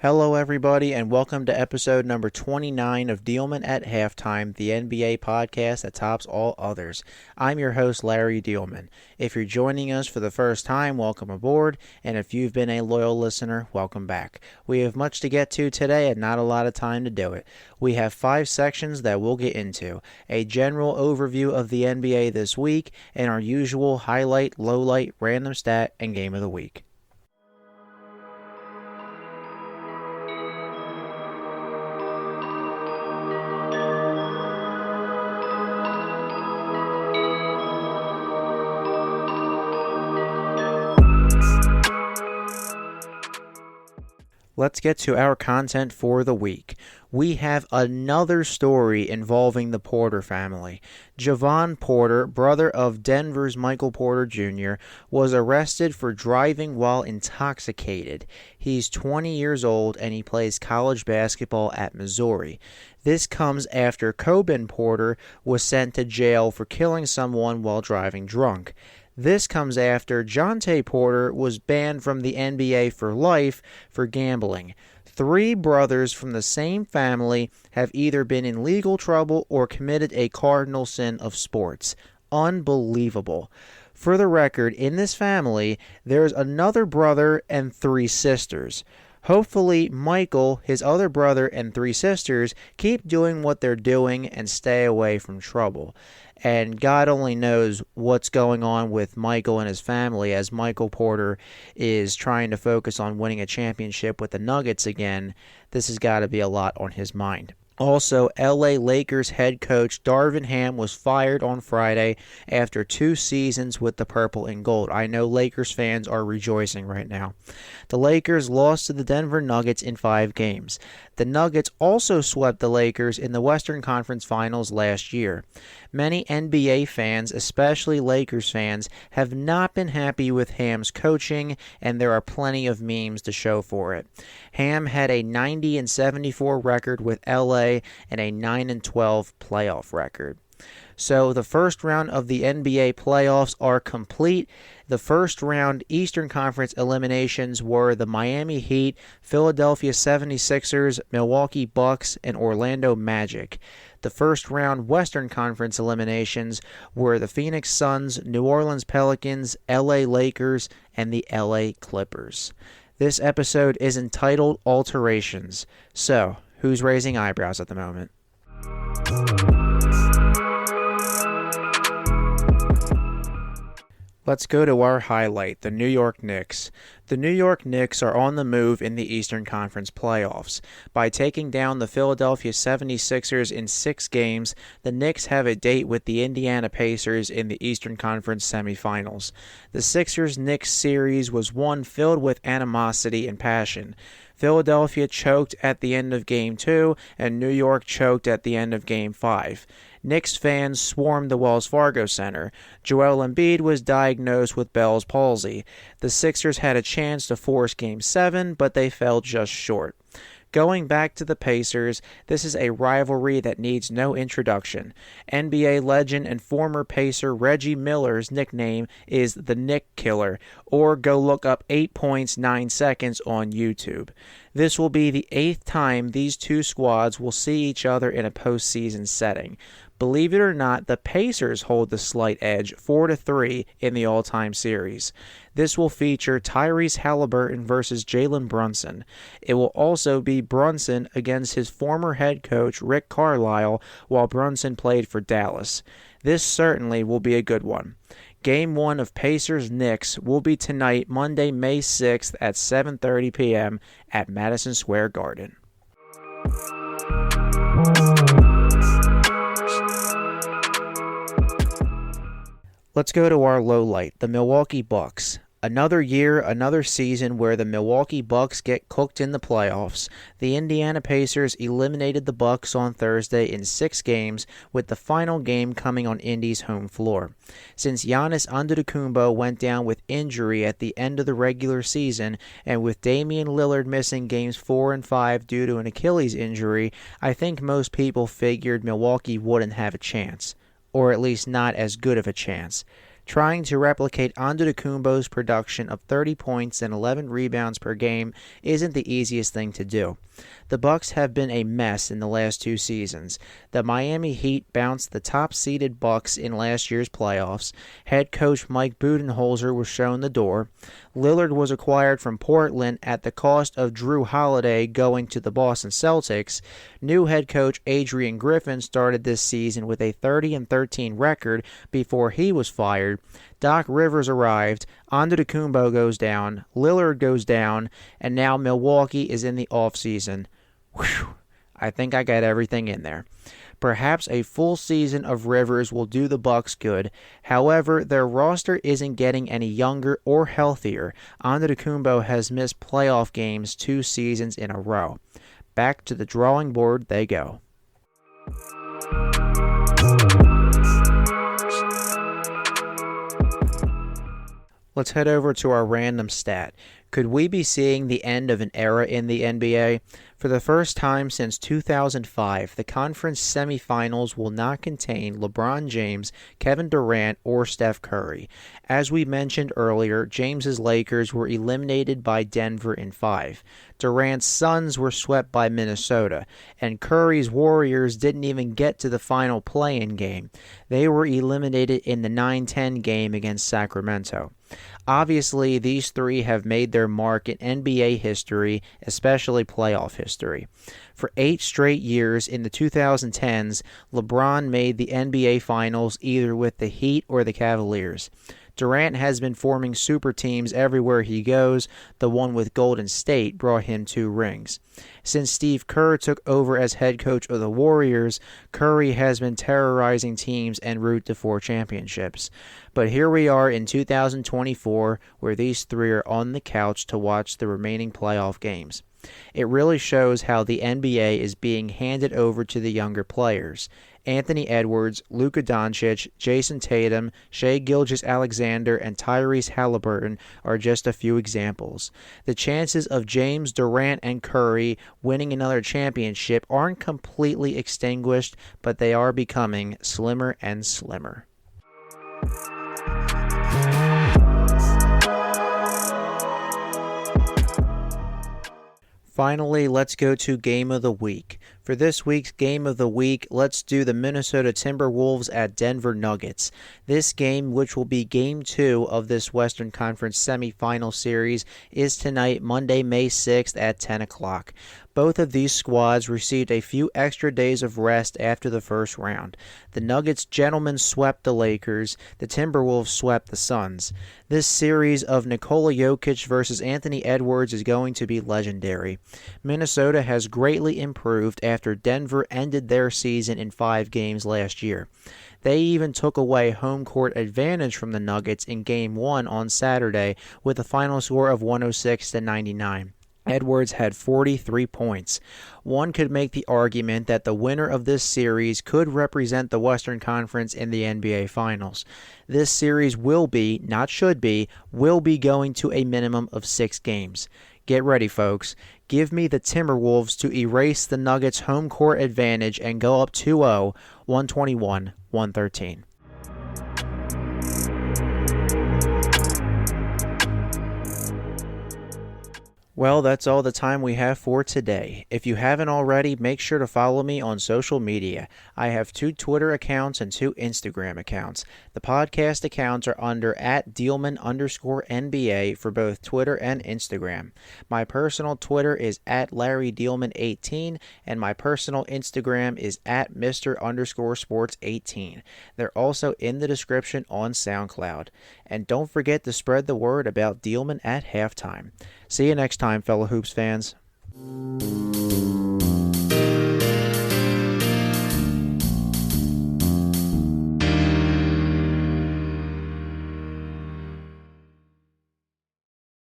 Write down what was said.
Hello, everybody, and welcome to episode number 29 of Diehlman at Halftime, the NBA podcast that tops all others. I'm your host, Larry Diehlman. If you're joining us for the first time, welcome aboard, and if you've been a loyal listener, welcome back. We have much to get to today and not a lot of time to do it. We have 5 sections that we'll get into: a general overview of the NBA this week, and our usual highlight, lowlight, random stat, and game of the week. Let's get to our content for the week. We have another story involving the Porter family. Javon Porter, brother of Denver's Michael Porter Jr., was arrested for driving while intoxicated. He's 20 years old and he plays college basketball at Missouri. This comes after Coben Porter was sent to jail for killing someone while driving drunk. This comes after Jontay Porter was banned from the NBA for life for gambling. 3 brothers from the same family have either been in legal trouble or committed a cardinal sin of sports. Unbelievable. For the record, in this family, there's another brother and 3 sisters. Hopefully, Michael, his other brother, and 3 sisters keep doing what they're doing and stay away from trouble. And God only knows what's going on with Michael and his family, as Michael Porter is trying to focus on winning a championship with the Nuggets again. This has got to be a lot on his mind. Also, LA Lakers head coach Darvin Ham was fired on Friday after 2 seasons with the purple and gold. I know Lakers fans are rejoicing right now. The Lakers lost to the Denver Nuggets in 5 games. The Nuggets also swept the Lakers in the Western Conference Finals last year. Many NBA fans, especially Lakers fans, have not been happy with Ham's coaching, and there are plenty of memes to show for it. Ham had a 90-74 record with LA and a 9-12 playoff record. So the first round of the NBA playoffs are complete. The first round Eastern Conference eliminations were the Miami Heat, Philadelphia 76ers, Milwaukee Bucks, and Orlando Magic. The first round Western Conference eliminations were the Phoenix Suns, New Orleans Pelicans, LA Lakers, and the LA Clippers. This episode is entitled Alterations. So, who's raising eyebrows at the moment? Let's go to our highlight, the New York Knicks. The New York Knicks are on the move in the Eastern Conference playoffs. By taking down the Philadelphia 76ers in 6 games, the Knicks have a date with the Indiana Pacers in the Eastern Conference Semifinals. The Sixers-Knicks series was one filled with animosity and passion. Philadelphia choked at the end of Game 2, and New York choked at the end of Game 5. Knicks fans swarmed the Wells Fargo Center. Joel Embiid was diagnosed with Bell's palsy. The Sixers had a chance to force Game 7, but they fell just short. Going back to the Pacers, this is a rivalry that needs no introduction. NBA legend and former Pacer Reggie Miller's nickname is the Knick Killer, or go look up 8 points 9 seconds on YouTube. This will be the 8th time these 2 squads will see each other in a postseason setting. Believe it or not, the Pacers hold the slight edge 4-3 in the all-time series. This will feature Tyrese Halliburton versus Jalen Brunson. It will also be Brunson against his former head coach Rick Carlisle while Brunson played for Dallas. This certainly will be a good one. Game 1 of Pacers-Knicks will be tonight, Monday, May 6th at 7:30 p.m. at Madison Square Garden. Let's go to our low light, the Milwaukee Bucks. Another year, another season where the Milwaukee Bucks get cooked in the playoffs. The Indiana Pacers eliminated the Bucks on Thursday in 6 games, with the final game coming on Indy's home floor. Since Giannis Antetokounmpo went down with injury at the end of the regular season, and with Damian Lillard missing games 4 and 5 due to an Achilles injury, I think most people figured Milwaukee wouldn't have a chance, or at least not as good of a chance. Trying to replicate Antetokounmpo's production of 30 points and 11 rebounds per game isn't the easiest thing to do. The Bucks have been a mess in the last 2 seasons. The Miami Heat bounced the top-seeded Bucks in last year's playoffs. Head coach Mike Budenholzer was shown the door. Lillard was acquired from Portland at the cost of Drew Holiday going to the Boston Celtics. New head coach Adrian Griffin started this season with a 30-13 record before he was fired. Doc Rivers arrived, Antetokounmpo goes down, Lillard goes down, and now Milwaukee is in the offseason. Whew, I think I got everything in there. Perhaps a full season of Rivers will do the Bucks good. However, their roster isn't getting any younger or healthier. Antetokounmpo has missed playoff games 2 seasons in a row. Back to the drawing board they go. Let's head over to our random stat. Could we be seeing the end of an era in the NBA? For the first time since 2005, the Conference Semifinals will not contain LeBron James, Kevin Durant, or Steph Curry. As we mentioned earlier, James's Lakers were eliminated by Denver in 5. Durant's Suns were swept by Minnesota, and Curry's Warriors didn't even get to the final play-in game. They were eliminated in the 9-10 game against Sacramento. Obviously, these 3 have made their mark in NBA history, especially playoff history. For 8 straight years in the 2010s, LeBron made the NBA Finals either with the Heat or the Cavaliers. Durant has been forming super teams everywhere he goes. The one with Golden State brought him 2 rings. Since Steve Kerr took over as head coach of the Warriors, Curry has been terrorizing teams en route to 4 championships. But here we are in 2024, where these 3 are on the couch to watch the remaining playoff games. It really shows how the NBA is being handed over to the younger players. Anthony Edwards, Luka Doncic, Jason Tatum, Shai Gilgeous-Alexander, and Tyrese Halliburton are just a few examples. The chances of James, Durant, and Curry winning another championship aren't completely extinguished, but they are becoming slimmer and slimmer. Finally, let's go to Game of the Week. For this week's Game of the Week, let's do the Minnesota Timberwolves at Denver Nuggets. This game, which will be Game 2 of this Western Conference Semifinal Series, is tonight, Monday, May 6th at 10 o'clock. Both of these squads received a few extra days of rest after the first round. The Nuggets gentlemen swept the Lakers. The Timberwolves swept the Suns. This series of Nikola Jokic versus Anthony Edwards is going to be legendary. Minnesota has greatly improved after Denver ended their season in 5 games last year. They even took away home court advantage from the Nuggets in Game 1 on Saturday with a final score of 106-99. Edwards had 43 points. One could make the argument that the winner of this series could represent the Western Conference in the NBA Finals. This series will be, not should be, will be going to a minimum of 6 games. Get ready, folks. Give me the Timberwolves to erase the Nuggets' home court advantage and go up 2-0, 121-113. Well, that's all the time we have for today. If you haven't already, make sure to follow me on social media. I have 2 Twitter accounts and 2 Instagram accounts. The podcast accounts are under @Diehlman_NBA for both Twitter and Instagram. My personal Twitter is @LarryDiehlman18, and my personal Instagram is @Mr_Sports18. They're also in the description on SoundCloud. And don't forget to spread the word about Diehlman at halftime. See you next time, fellow Hoops fans.